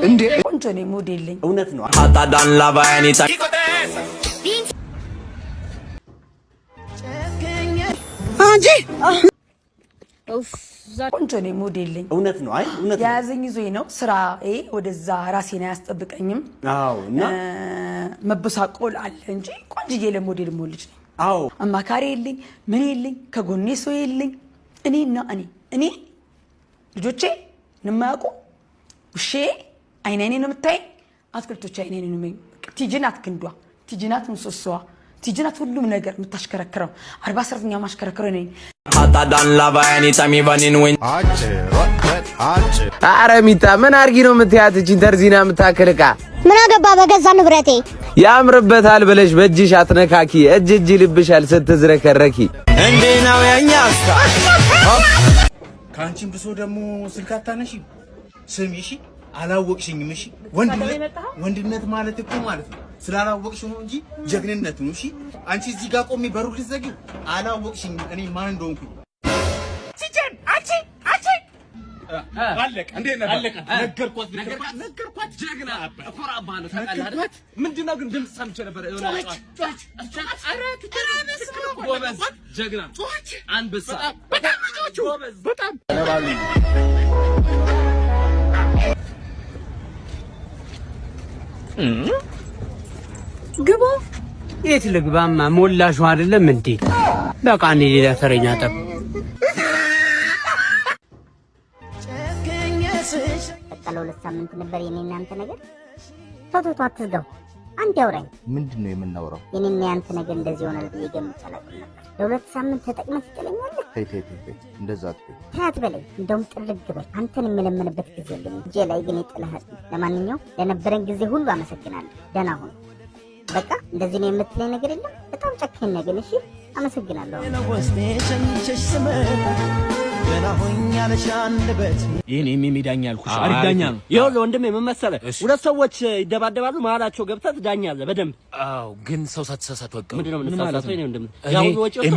እንዴ ቆንጆ ነው ሞዴልኝ እውነት ነው አታዳን ላባያኒታ አንጂ ቆንጆ ነው ሞዴልኝ እውነት ነው። አይ እውነት ነው። ያዘኝ ይዞኝ ነው ስራዬ ወደዛ ራሴን አያስጠብቀኝም። አዎ እና መበሳቆል አለ እንጂ ቆንጅዬ ለሞዴል ሞልጅ ነኝ። አዎ አማካሪ የለኝ ምን የለኝ ከጎኔ ሰው የለኝ። እኔ ልጆቼ ንማያውቁ ውሼ አይኔ ነው የምታይ አትክልቶች አይኔ ነው የሚኝ ቲጂናት ክንዷ ቲጂናት ምሰሶዋ ቲጂናት ሁሉም ነገር የምታሽከረክረው 40 ሰራተኛ ማሽከረክረው ነኝ። አታዳን ላባያኒታ ሚባኒን ወይ አረሚታ ምን አርጊ ነው የምትያት? እቺ ተርዚና የምታክልቃ ምን አገባ በገዛ ንብረቴ ያምርበታል ብለሽ በእጅሽ አትነካኪ። እጅ ልብሻል ስትዝረከረኪ እንዴ ነው ያኛስታ ካንቺም ብሶ ደግሞ ስልክ አታነሺ። ስሚ እሺ አላወቅሽኝም። እሺ ወንድነት ማለት እኮ ማለት ነው ስላላወቅሽ ነው እንጂ ጀግንነት ነው። እሺ አንቺ እዚህ ጋር ቆሜ በሩ ልትዘጊው አላወቅሽኝም እኔ ማን እንደሆንኩ። ሲጀን አንቺ አለቀ እንዴ ነበር ነገርኳት ጀግና እኮራባለሁ ታውቃለህ። ምንድነው ግን ድምጽ ሰምቼ ነበር የሆነ ጎበዝ ጀግና አንበሳ በጣም ግባ የት ልግባማ? ሞላሹ አይደለም እንዴ? በቃ እኔ ሌላ ተረኛ ጠብ በቃ ለሁለት ሳምንት ነበር የኔና አንተ ነገር። ቶቶቶ አትዝጋው። አንድ ያውራኝ። ምንድነው የምናወራው? የኔና አንተ ነገር እንደዚህ ሆናል ብዬ ገምቻለሁ ነበር። ለሁለት ሳምንት ተጠቅመህ ትጥለኛለህ። ተይ እንደዛ አትበይ። ታያት በለኝ እንደውም ጥርግ በል። አንተን የምለምንበት ጊዜ የለም እጄ ላይ ግን ይጥልሃል። ለማንኛውም ለነበረን ጊዜ ሁሉ አመሰግናለሁ። ደህና ሁን። በቃ እንደዚህ ነው የምትለኝ ነገር የለም። በጣም ጨካኝ ነህ ግን እሺ አመሰግናለሁ። ይሄን የሚዳኛ ያልኩሽ አሪፍ ዳኛ ነው። ይኸውልህ ወንድሜ ምን መሰለህ፣ ሁለት ሰዎች ይደባደባሉ፣ መሀላቸው ገብተህ ትዳኛለህ በደንብ። አዎ ግን ሰው ሳትሳሳት ወቀ ምን ማለት ነው? ወንድሜ ያው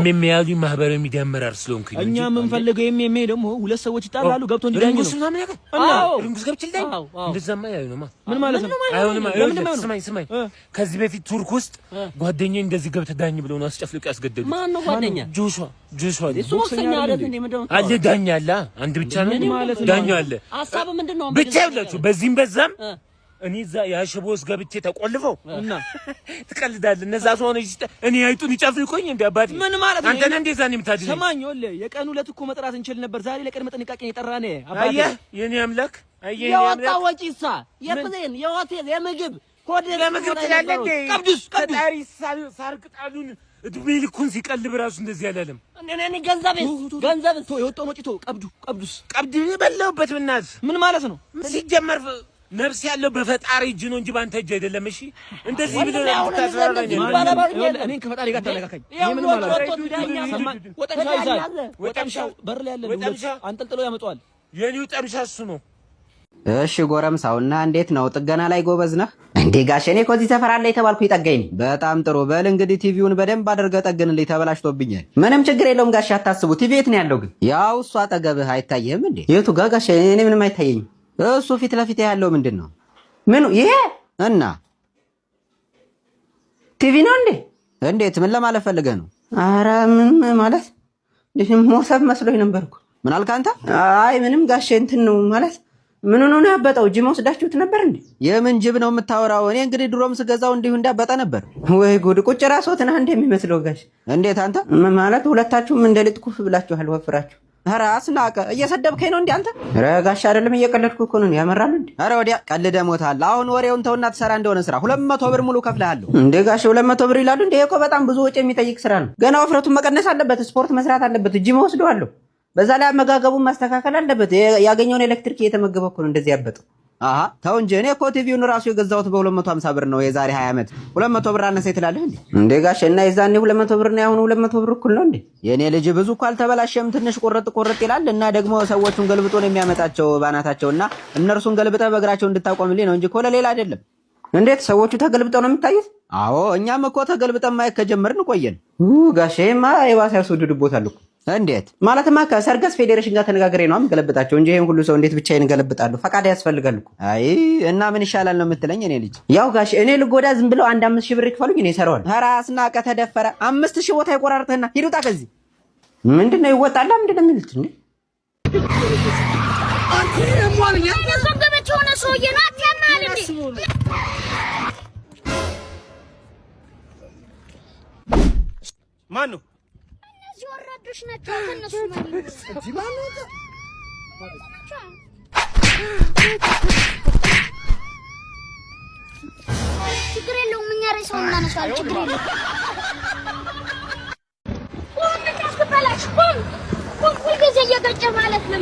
የሚያዩ ማህበራዊ ሚዲያ አመራር ስለሆንኩኝ እኛ የምንፈልገው የሚሜ ደግሞ ሁለት ሰዎች ይጣላሉ ገብተው እንዲዳኙ ነው። እሱና ምን ያውቃል? አዎ ሩንጉስ ገብችልኝ እንደዛማ ያዩ ነው። ምን ማለት ነው? አይሆንም። ስማኝ ከዚህ በፊት ቱርክ ውስጥ ጓደኛዬ እንደዚህ ገብተህ ዳኝ ብለው ነው አስጨፍልቆ ያስገደሉት። ማን ነው ጓደኛ? ጆሹዋ እሱ ወሰኛ አይደል እንዴ? ምንድነው አለ ዳኛ አለ አንድ ብቻ ነው ዳኛ አለ። ሐሳብ ምንድነው? ብቻ ይላችሁ በዚህም በዛም እኔ እዛ ያሽቦስ ገብቼ ተቆልፈው እና ትቀልዳለህ። እነዛ ሰው ነው እኔ አይጡን ይጨፍልቆኝ እንዴ አባቴ። ምን ማለት ነው? አንተ ነህ እንደዛ ነው የምታድርኝ? ሰማኝ ወለ የቀን ሁለት እኮ መጥራት እንችል ነበር። ዛሬ ለቀን መጠንቀቅ የጠራኔ አባቴ። አየህ የኔ አምላክ አየህ የወጣ ወጪሳ የፕሌን የሆቴል የምግብ ኮድ ለምግብ ትላለህ እንዴ? ቀብዱስ ፈጣሪ ሳርቅጣሉን እድሜ ልኩን ሲቀልብ ራሱ እንደዚህ አላለም። እኔ ገንዘብ የወጣው ወጪ ቀብዱስ ቀብድ በላውበት ብናት ምን ማለት ነው? ሲጀመር ነፍስ ያለው በፈጣሪ እጅ ነው እንጂ ባንተ እጅ አይደለም። እሺ እንደዚህ ብለህ ነው ታስራራኝ። እኔን ከፈጣሪ ጋር ታለካከኝ። ምን ማለት ነው? ወጠምሻው በር ላይ ያለ አንጠልጥሎ ያመጣዋል። የኔው ጠምሻ እሱ ነው። እሺ ጎረምሳውና እንዴት ነው? ጥገና ላይ ጎበዝ ነህ እንዴ? ጋሼ እኔ እኮ እዚህ ሰፈር አለ የተባልኩ ይጠገኝ። በጣም ጥሩ በል እንግዲህ ቲቪውን በደንብ አድርገህ ጠግንልኝ፣ ተበላሽቶብኛል። ምንም ችግር የለውም ጋሼ አታስቡ። ቲቪ የት ነው ያለው ግን? ያው እሱ አጠገብህ አይታየህም እንዴ? የቱ ጋር ጋሼ? እኔ ምንም አይታየኝም። እሱ ፊት ለፊት ያለው ምንድን ነው? ምኑ ይሄ? እና ቲቪ ነው እንዴ? እንዴት ምን ለማለት ፈልገህ ነው? ኧረ ምን ማለት ሞሰብ መስሎኝ ነበርኩ። ምን አልክ አንተ? አይ ምንም ጋሼ እንትን ነው ማለት ምን ነው ያበጠው? ጅብ ወስዳችሁት ነበር እንዴ? የምን ጅብ ነው የምታወራው? እኔ እንግዲህ ድሮም ስገዛው እንዲሁ እንዳበጠ ነበር። ወይ ጉድ! ቁጭ ራስዎትና እንደሚመስለው ጋሽ። እንዴት አንተ ማለት ሁለታችሁም እንደ ሊጥ ኩፍ ብላችኋል፣ ወፍራችሁ። ኧረ አስናቀ እየሰደብከኝ ነው እንዴ አንተ? ኧረ ጋሽ አይደለም እየቀለድኩ እኮ ነው። ያመራል እንዴ? ኧረ ወዲያ ቀልደ ሞታል። አሁን ወሬውን ተውና ትሰራ እንደሆነ ስራ 200 ብር ሙሉ ከፍልሃለሁ። እንዴ ጋሽ 200 ብር ይላሉ እንዴ? እኮ በጣም ብዙ ወጪ የሚጠይቅ ስራ ነው። ገና ወፍረቱን መቀነስ አለበት፣ ስፖርት መስራት አለበት፣ ጂም ወስደዋለሁ። በዛ ላይ አመጋገቡን ማስተካከል አለበት። ያገኘውን ኤሌክትሪክ እየተመገበ እኮ ነው እንደዚህ ያበጠው። አሃ ተው እንጂ እኔ እኮ ቲቪውን ራሱ የገዛሁት በ250 ብር ነው የዛሬ 20 ዓመት። 200 ብር አነሰ ትላለህ እንዴ? እንዴ ጋሽ እና የዛኔ 200 ብር ነው ያሁን 200 ብር እኩል ነው እንዴ? የኔ ልጅ ብዙ እኮ አልተበላሸም፣ ትንሽ ቁርጥ ይላል። እና ደግሞ ሰዎቹን ገልብጦ ነው የሚያመጣቸው ባናታቸውና እነርሱን ገልብጠህ በእግራቸው እንድታቆምልኝ ነው እንጂ እኮ ለሌላ አይደለም። እንዴት ሰዎቹ ተገልብጠው ነው የሚታዩት? አዎ እኛም እኮ ተገልብጠን ማየት ከጀመርን ቆየን። ጋሼማ የባሰ ያስወድድቦታል እኮ እንዴት ማለትማ ከሰርገስ ፌዴሬሽን ጋር ተነጋግሬ ነው የምገለብጣቸው እንጂ ይሄን ሁሉ ሰው እንዴት ብቻዬን እገለብጣለሁ? ፈቃድ ያስፈልጋል እኮ። አይ እና ምን ይሻላል ነው የምትለኝ? እኔ ልጅ ያው ጋሽ እኔ ልጎዳ ዝም ብለው 5,000 ብር ይክፈሉኝ እኔ እሰራዋለሁ። ራስና ከተደፈረ 5,000 ቦታ ይቆራርጥህና ሂድ ውጣ ከዚህ። ምንድነው ይወጣላ? ምንድነው የሚሉት እንዴ? ማን ነው? ወራዶች ናቸው ከነሱ ማለት ነው። ችግር የለውም እኛ ሬሳውን እናነሳዋለን። ችግር የለውም። ሁልጊዜ እየገጨ ማለት ነው።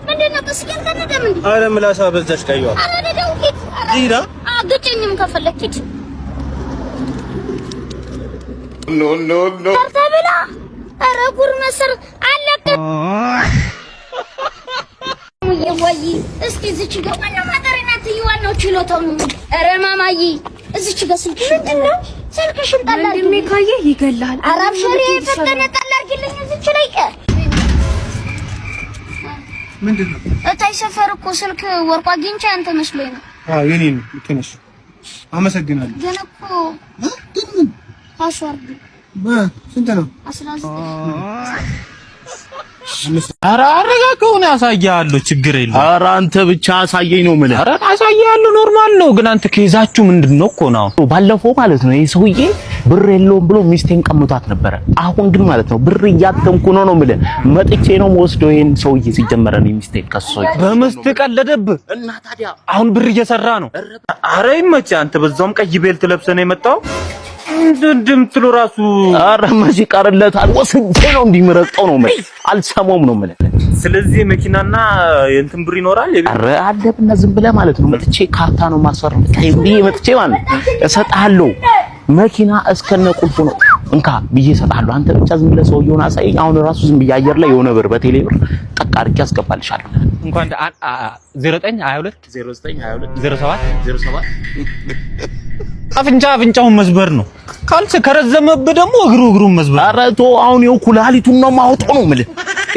ምንድን ነው ብስክሌት ከነደም እንዴ? ኧረ ምላሳ በዛሽ ቀይዋ ዲና ግጭኝም ከፈለክ ሂድ። ኖ ተብላ ኧረ ጉር መሰር አለቀ። ወይ እስኪ እዚች ጋር ማነው ማጠሪናት ይዋናው ችሎታው ነው። ኧረ ማማዬ እዚች ጋር ስልክ ምንድን ነው? ስልክሽን ጣል አድርጊ ካየ ይገላል። አራብ ሸሪ ፈተነ ጣል አድርጊልኝ እዚች ላይ ቀር ምንድን ነው? እታይ ሰፈር እኮ ስልክ ወርቋ አግኝቼ አንተ መስሎኝ ነው። የኔ ነው። ትንሽ አመሰግናለሁ። ግን እኮ ፓስዋርድ ስንት ነው? 19 ኧረ አረጋጋውን ያሳያለሁ። ችግር የለም። ኧረ አንተ ብቻ አሳየኝ ነው የምልህ። ኧረ አሳያለሁ። ኖርማል ነው። ግን አንተ ከይዛችሁ ምንድነው እኮ ነው። ባለፈው ማለት ነው ይሄ ሰውዬ ብር የለውም ብሎ ሚስቴን ቀምቷት ነበረ። አሁን ግን ማለት ነው ብር እያተምኩ ነው የምልህ። መጥቼ ነው የምወስደው ይሄን ሰውዬ። ሲጀመር ነው ሚስቴን ከሶይ በመስት ቀለደብህ እና ታዲያ አሁን ብር እየሰራ ነው። ኧረ ይመችህ አንተ። በዛውም ቀይ ቤልት ለብሰህ ነው የመጣው። እንደምትሉ ራሱ ኧረ መቼ ቀርለታል። ወስጄ ነው እንዲመረጠው ነው ማለት አልሰማውም ነው ማለት። ስለዚህ መኪናና የእንትን ብር ይኖራል። ኧረ አደብና ዝም ብለህ ማለት ነው መጥቼ ካርታ ነው ማስፈረም ብዬ መጥቼ ማለት እሰጥሃለሁ። መኪና እስከነ ቁልፉ ነው እንካ ብዬ እሰጥሃለሁ። አንተ ብቻ ዝም ብለህ ሰውዬውን አሳየኝ። አሁን ራሱ ዝም ብዬ አየር ላይ የሆነ ብር በቴሌ ብር ጠቅ አድርጌ አስገባልሻለሁ። እንኳን 0922 07 አፍንጫውን መስበር ነው። ካልሰ ከረዘመብህ ደግሞ እግሩን መስበር። ኧረ ተው አሁን ይኸው ኩላሊቱን ነው የማወጣው ነው የምልህ።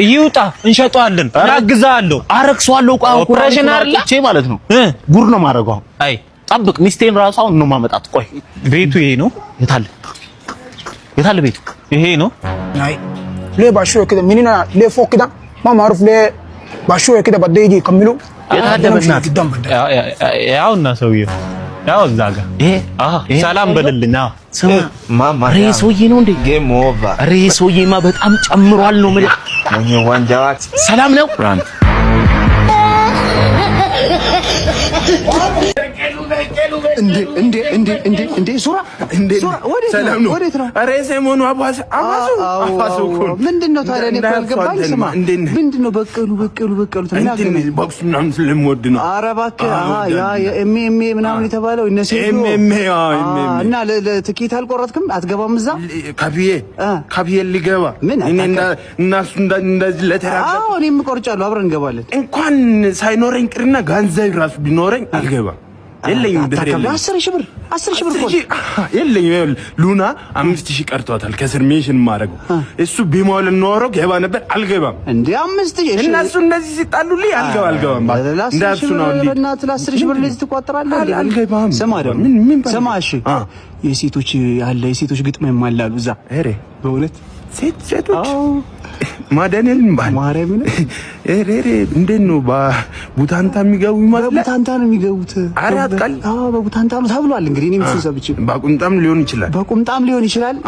ይውጣ እንሸጠዋለን። እናግዛለሁ። አረክሰዋለሁ። ኦፕሬሽን አይደል ማለት ነው። ጉር ነው የማደርገው። አይ ጠብቅ። ሚስቴን ራሱ አሁን ነው የማመጣት። ቆይ ቤቱ ይሄ ነው። የታለ ቤቱ? ይሄ ነው። አይ ለባሹ ከደ ሚኒና ለፎክዳ ማማሩፍ ለባሹ ከደ በደይጂ ከሚሉ የታለ በእናት ያውና ሰውዬው ያው እዛ ጋር ይሄ ሰላም በልልኝ። ስማ ማማ ሬሶዬ ነው እንዴ? ጌም ኦቨር። ሬሶዬማ በጣም ጨምሯል ነው የምልህ። ወንጃዋት ሰላም ነው። እንዴ ሱራ ሰላም ነው። ኧረ ሰሞኑ አባሱ እኮ ምንድነው ታዲያ? እኔ ካልገባኝ ስማ፣ ምንድነው በቀሉ እንትን ቦክስ ምናምን ስለምወድ ነው። ኧረ እባክህ ያ ኤምኤም ምናምን የተባለው እነሱ እና ለትኬት አልቆረጥክም? አትገባም እዛ ካፒዬ ሊገባ እኔና እነሱ እንደዚህ ለተራጋ እኔም ቆርጫለሁ። አብረን እንገባለን። እንኳን ሳይኖረኝ ቅርና ገንዘብ ራሱ ቢኖረኝ አልገባም። የለኝም ብር የለኝም። 10,000 ብር እኮ የለኝም። ሉና 5,000 ቀርቷታል። ከስር ሜሽን ማድረግ እሱ ቢሞል ኖሮ ገባ ነበር። አልገባም እንዴ 5,000 እነሱ እንደዚህ ሲጣሉልኝ አልገባም። እንዳሱ ነው እንዴ በእናትህ 10,000 ብር ለዚህ ትቋጥራለህ? አልገባም። ስማ ደግሞ ስማ፣ እሺ የሴቶች ያለ የሴቶች ግጥም የማላሉ እዛ ኧረ በእውነት ሴቶች ማዳንልን ባል ማርያምን እሬ እንዴት ነው በቡታንታ የሚገቡ ማለት በቡታንታ ነው የሚገቡት። አራት ቃል በቡታንታ ነው ተብሏል። እንግዲህ እኔም ሰብቼ በቁምጣም ሊሆን ይችላል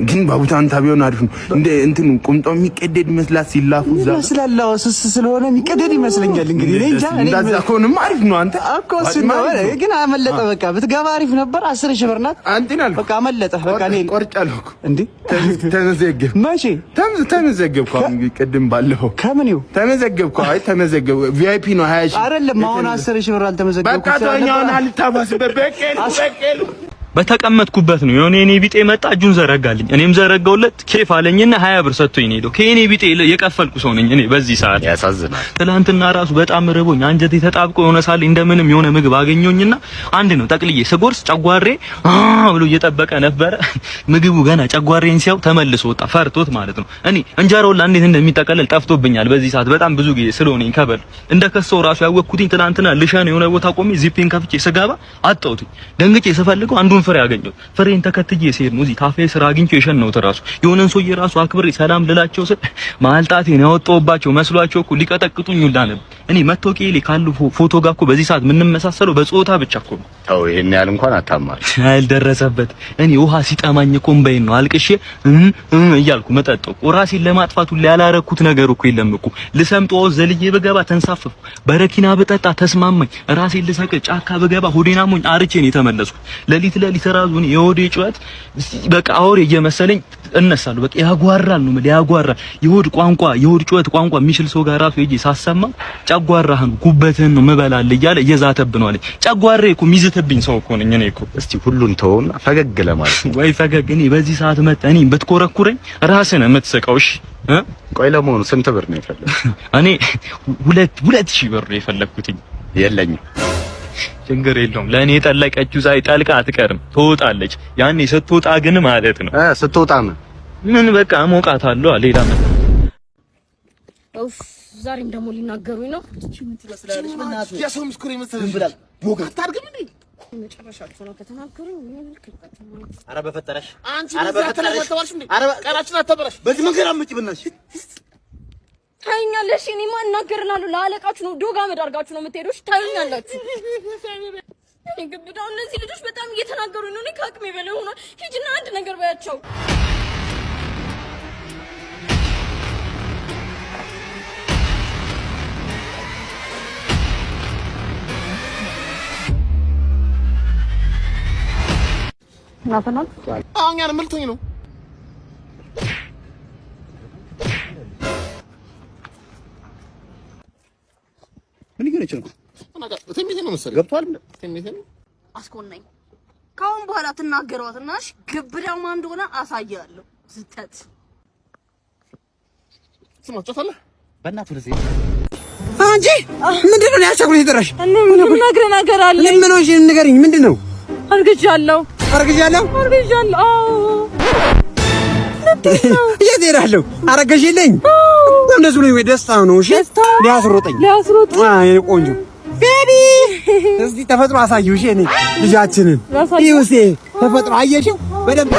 ግን በቡታንታ ቢሆን አሪፍ ነው። እንደ እንትን ቁምጣው የሚቀደድ ይመስላል ሲላፉ ይመስላል። ስስ ስለሆነ የሚቀደድ ይመስለኛል። እንግዲህ እኔ እንጃ። እንደዛ ከሆነም አሪፍ ነው። አንተ እኮ ነው ግን አመለጠ። በቃ ብትገባ አሪፍ ነበር። 10,000 ብር ናት። አንተናል በቃ አመለጠ። በቃ እኔ ቆርጫለሁ እኮ እንዴ ተመዘገብኩ። መቼ ተመዘገብኩ? ቅድም ባለፈው ከምንው ተመዘገብኩ? አይ ተመዘገብኩ። ቪአይፒ ነው 20,000 አይደለም። አሁን 10,000 ብር አልተመዘገብኩ። በቃ ተኛውን አልታባስ በበቀሉ በተቀመጥኩበት ነው የሆነ እኔ ቢጤ መጣ እጁን ዘረጋልኝ እኔም ዘረጋውለት ኬፍ አለኝና 20 ብር ሰጥቶኝ ነው ሄደው ከኔ ቢጤ የቀፈልኩ ሰው ነኝ እኔ በዚህ ሰዓት ያሳዝናል ትላንትና ራሱ በጣም ረቦኝ አንጀቴ ተጣብቆ የሆነ ሳል እንደምንም የሆነ ምግብ አገኘሁኝና አንድ ነው ጠቅልዬ ስጎርስ ጨጓሬ ብሎ እየጠበቀ ነበር ምግቡ ገና ጨጓሬን ሲያው ተመልሶ ወጣ ፈርቶት ማለት ነው እኔ እንጀራው እንዴት እንደሚጠቀለል ጠፍቶብኛል በዚህ ሰዓት በጣም ብዙ ጊዜ ስለሆነኝ ከበል እንደከሰው ራሱ ያወቅኩትኝ ትላንትና ልሻን የሆነ ቦታ ቆሜ ዚፒን ከፍቼ ስጋባ አጣሁት ደንግጬ ስፈልገው አንዱን ፍሬ አገኘው ፍሬን ተከትዬ ሲሄድ ነው እዚህ ካፌ ስራ አግኝቼ የሸነውት ራሱ የሆነን ሰውዬ ራሱ አክብሬ ሰላም ልላቸው ስል ማልጣቴን ያወጣውባቸው መስሏቸው እኮ ሊቀጠቅጡኝ ሁላ ነበር እኔ መታወቂያ ላይ ካሉ ፎቶ ጋር እኮ በዚህ ሰዓት ምን መሳሰለው በጾታ ብቻ እኮ ነው ተው ይሄን ያህል እንኳን አታማር አልደረሰበት እኔ ውሃ ሲጠማኝ እኮ እምባዬን ነው አልቅሼ እያልኩ መጠጣው ራሴን ለማጥፋት ሁሉ ያላረኩት ነገር እኮ የለም እኮ ልሰምጠው ዘልዬ በገባ ተንሳፈፍ በረኪና በጠጣ ተስማማኝ ራሴን ልሰቅ ጫካ በገባ ሆዴና ሞኝ አርቼ ነው የተመለስኩት ለሊት ራሱን የሆዴ ጩኸት በቃ አውሬ እየመሰለኝ እነሳለሁ በቃ ያጓራል ነው ያጓራል የሆድ ጩኸት ቋንቋ የሚችል ሰው ጋር ራሱ እጄ ሳሰማ ጨጓራህን ጉበትህን ነው መበላል እያለ እየዛተብን ነው አለኝ ጨጓሬ እኮ ሚዝተብኝ ሰው እኮ ነኝ እኔ እኮ እስቲ ሁሉን ተውና ፈገግ ለማለት ወይ ፈገግ እኔ በዚህ ሰዓት መጣ እኔ ብትኮረኩረኝ ራስህ ነህ የምትስቀው እሺ ቆይ ለመሆኑ ስንት ብር ነው የፈለግኩት እኔ 2000 ብር ነው የፈለግኩትኝ የለኝም ችግር የለውም ለኔ የጠለቀችው ሳይጠልቅ አትቀርም ትወጣለች ያኔ ስትወጣ ግን ማለት ነው ስትወጣ ምን በቃ ሞቃታለሁ ሌላ ምን ዛሬም ደግሞ ሊናገሩኝ ነው እቺ ምን ትመስላለች በእናትህ የሰው ምስኩር ይመስል ብላል ቦጋ አታርግም እንዴ መጨረሻችሁ ነው ከተናገሩኝ ምን ልክልበት ኧረ በፈጠረሽ አንቺ በፈጠረሽ እንዴ ኧረ ቀራችን አተበረሽ በዚህ መንገድ አምጪ በእናትሽ ታዩኛለሽ እኔማ እናገርላለሁ ለአለቃችሁ ነው ዶጋ መዳርጋችሁ ነው የምትሄዱሽ ታዩኛላችሁ እኔ ግብዳው እነዚህ ልጆች በጣም እየተናገሩኝ ነው እኔ ከአቅሜ በላይ ሆኗል ሂጂና አንድ ነገር ባያቸው ናፈናል አሁን ያን መልቶኝ ነው ምን ይገርምሽ ነው አናጋ ተሚቴ ነው መሰለኝ ገብቷል ተሚቴ ነው አስኮነኝ ካሁን በኋላ ትናገሯትናሽ ግብዳው ማን እንደሆነ አሳያለሁ ዝተት ስማቸታለ በእናትህ ለዚህ አንቺ ምንድነው ያቻኩል ይተራሽ ምን ነገር አለ ምን ነው ንገሪኝ ምንድነው አርግጃለሁ የት ሄዳለሁ አረገሽልኝ እንደሱ ነው ወይ ደስታ ነው እሺ ሊያስሮጠኝ አይ ቆንጆ ቤቢ እስቲ ተፈጥሮ አሳየው እሺ እኔ ልጃችንን ይውሴ ተፈጥሮ አየሽው በደንብ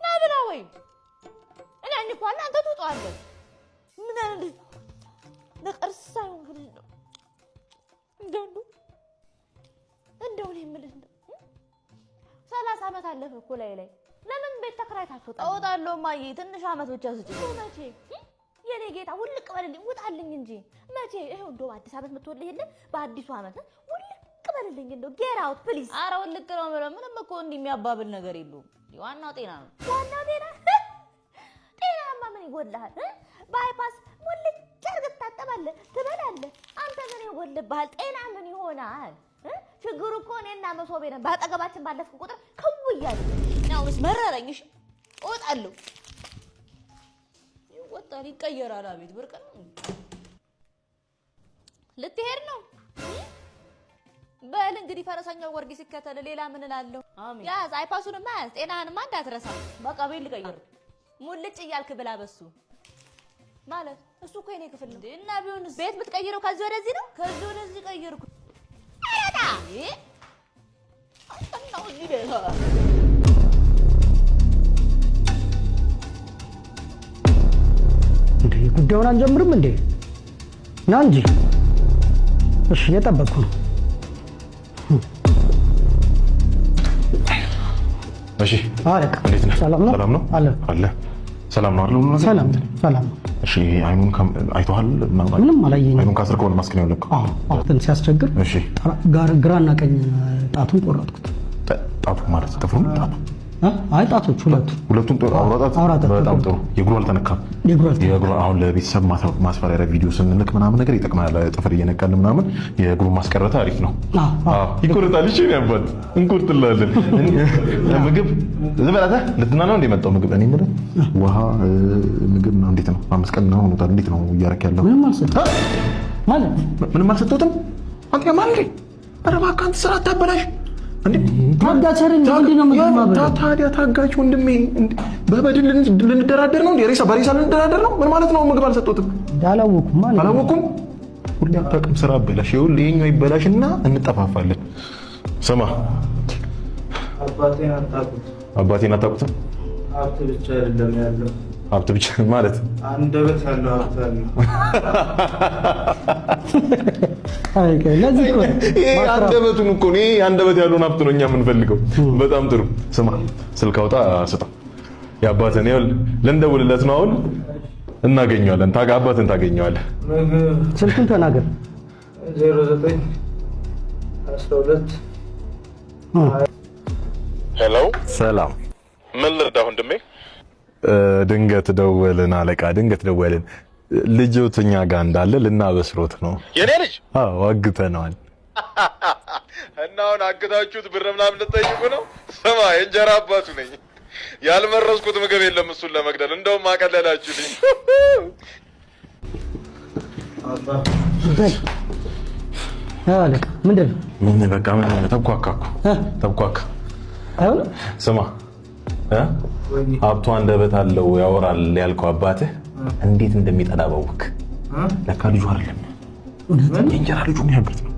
ናብራወይ እኔ እንኳን አንተ ትወጣለህ ምን አለ ለቀርሳው ግን እንደው እኔ የምልህ 30 አመት አለፈ እኮ ላይ ለምን ቤት ተከራይታችሁ እወጣለሁ ማዬ ትንሽ አመት ብቻ ስጪኝ መቼ የኔ ጌታ ውልቅ በልልኝ ውጣልኝ እንጂ መቼ ይሄው እንደው አዲስ አመት መጥቶልህ የለ በአዲሱ አመት ውልቅ በልልኝ እንደው ጌት አውት ፕሊዝ ኧረ ውልቅ ነው ማለት ምንም እኮ እንዲህ የሚያባብል ነገር የለውም ዋናው ጤና ነው ጤናማ ምን ይጎልሃል ባይፓስ ሙልጭ አድርገህ ትታጠባለህ ትበላለህ አንተ ምን ይጎልብሃል ጤና ምን ይሆናል ችግሩ እኮ እኔና መሶቤ ነን ባጠገባችን ባለፍኩ ቁጥር ከው እያለ ናውስ መረረኝ እሺ እወጣለሁ ይወጣል ይቀየራል አቤት ብርቅ ነው ልትሄድ ነው በል እንግዲህ ፈረሰኛው ወርጊ ሲከተል ሌላ ምን እላለሁ ያዝ አይፓሱንማ ያዝ ጤናህንማ እንዳትረሳ በቃ ቤት ልቀይር ሙልጭ እያልክ ብላ በሱ ማለት እሱ እኮ የኔ ክፍል ነው እና ቢሆንስ ቤት የምትቀይረው ከዚህ ወደዚህ ነው ከዚህ ወደዚህ ቀይርኩ አይዳ አንተናው ይደህ እንዴ ጉዳዩን አንጀምርም እንዴ ና እንጂ እሺ እየጠበቅኩ ነው እሺ አለቃ እንዴት ነህ ሰላም ነው አለ ሰላም ነው አይደል ሰላም ነው እሺ አይኑን አይተዋል ምንም አላየኝም አይኑን ካስርከው ማስከኝ ያለከው አሁን ሲያስቸግር እሺ ግራና ቀኝ ጣቱን ቆረጥኩት ጣቱ ማለት ጥፍሩን ጣቱ አይ ጣቶች ሁለቱም አውራጣት በጣም ጥሩ። የእግሩ አልተነካም። የእግሩ አሁን ለቤተሰብ ማስፈራሪያ ቪዲዮ ስንልክ ምናምን ነገር ይጠቅማል። ጥፍር እየነቀልን ምናምን የእግሩ ማስቀረታ አሪፍ ነው። ይቆርጣል። እሺ ያባል እንቆርጥላለን። ምግብ ዝበላታ ለትና ነው እንደመጣው ምግብ እኔ ምንም ውሃ ምግብ ነው። እንዴት ነው 5 ቀን ነው ሆኖታል። እንዴት ነው እያረክ ያለው? ምንም አልሰጠሁትም። አንተ ማንሪ አረባካ አንተ ስራ አታበላሽ። ታዲያ ታጋች ወንድሜ በበድል ልንደራደር ነው? በሬሳ ልንደራደር ነው? ምን ማለት ነው? ምግብ አልሰጡትም። አላወኩም። ሁሌ አታውቅም። ስራ አበላሽ። ይኸውልህ ይኸኛው ይበላሽና እንጠፋፋለን። ስማ አባቴን አታውቁትም? ሀብት ብቻ አይደለም ያለው። ሀብት ብቻ ማለት አንደበት ያለው ሀብት አለ። አንደበቱን እኮ ነው። አንደበት ያለውን ሀብት ነው እኛ የምንፈልገው። በጣም ጥሩ። ስማ ስልክ አውጣ ስጠው። የአባትህን ይኸውልህ ልንደውልለት ነው አሁን። እናገኘዋለን። አባትህን ታገኘዋለህ። ስልኩን ተናገር። 09 12 ሄሎ ሰላም። ምን ልርዳህ ወንድሜ? ድንገት ደወልን አለቃ፣ ድንገት ደወልን። ልጆት እኛ ጋር እንዳለ ልናበስሮት ነው። የኔ ልጅ? አዎ አግተነዋል። እና አሁን አግታችሁት ብር ምናምን ልትጠይቁ ነው? ስማ የእንጀራ አባቱ ነኝ። ያልመረስኩት ምግብ የለም እሱን ለመግደል። እንደውም አቀለላችሁልኝ። አለቃ ምንድን ነው? ምን በቃ ምን ተብኳካ። አይሆንም። ስማ ሀብቱ አንደበት አለው ያወራል ያልከው አባትህ እንዴት እንደሚጠላ ባወቅ። ለካ ልጁ አይደለም የእንጀራ ልጁ ምን ያብርት ነው።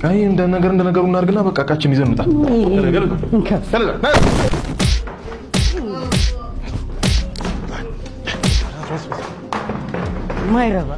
አይ እንደነገሩ እናድርግና በቃ እቃችን ይዘን እንውጣ። ማይረባ